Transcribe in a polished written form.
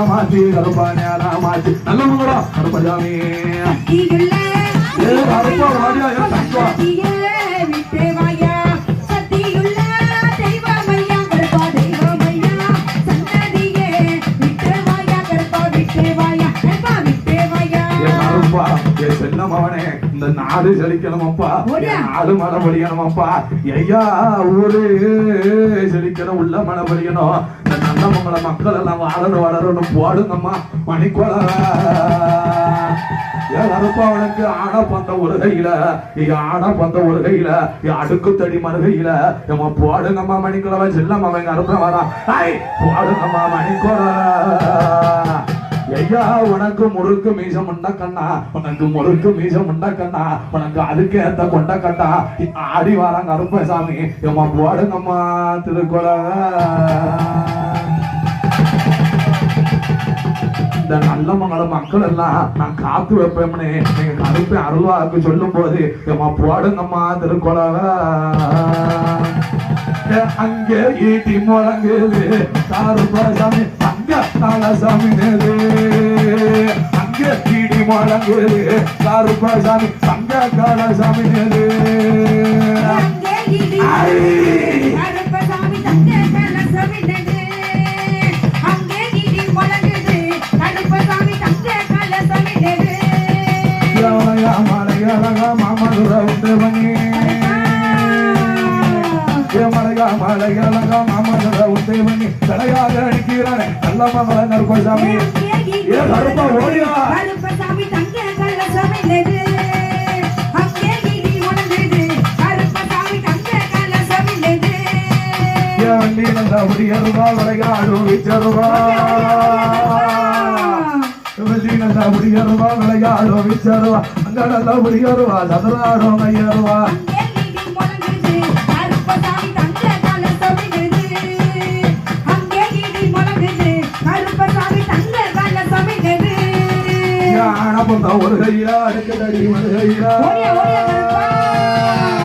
மாத்தி கருப்பானியாரா மாத்தி நல்ல மங்களா கருப்பசாமி கருப்பா வாடியா தங்கா செல்லமவனே இந்த நாடு செழிக்கணுமப்பா நாடு மழை பொழியணுமப்பா ஐயா ஊரு செழிக்கணும் உள்ள மழை பொழியணும் இந்த நல்ல மங்கள மக்கள் எல்லாம் வளரணும் போடுங்கம்மா மணிக்கொல கருப்பா அவனுக்கு ஆட பந்த ஒரு கையில ஆட பந்த ஒரு கையில அடுக்கு தடி மறுகையில நம்ம போடுங்கம்மா மணிக்கொலவ செல்லம்மா கருப்பா வரா போடுங்கம்மா மணிக்கொல ஐயா உனக்கு முறுக்கு மீசம் உண்டக்கண்ணா உனக்கு முறுக்கு மீசம் உண்டக்கண்ணா உனக்கு அதுக்கு ஏத்த கொண்ட கட்டா ஆடி வாரம் கருப்பசாமி எம்மா போடுங்கம்மா திருக்குற இந்த நல்ல மங்கள மக்கள் எல்லாம் நான் காத்து வைப்பேன்னு நீங்க கருப்பை அருள்வாக்கு சொல்லும் போது எம்மா போடுங்கம்மா திருக்குற அங்கே ஈட்டி முழங்குது கருப்பசாமி சாமி நேரு அங்கே கீடி முழங்குது கருப்பசாமி சங்க காலசாமி நேரு மாமதுர உண்டு பண்ணி மலையாளங்க மாமதுர உண்டு பண்ணி தலையாக அடிக்கிறானே நல்ல மகள கருப்பசாமி கருப்பா ஓடியா அப்படியருவா விளையாடு விச்சருவா அப்படியருவா விளையாடு விச்சருவா அங்க நல்ல அப்படியருவா சதுராடும் ஐயருவா ஒரு கையா அடுக்க தடி ஒரு கையா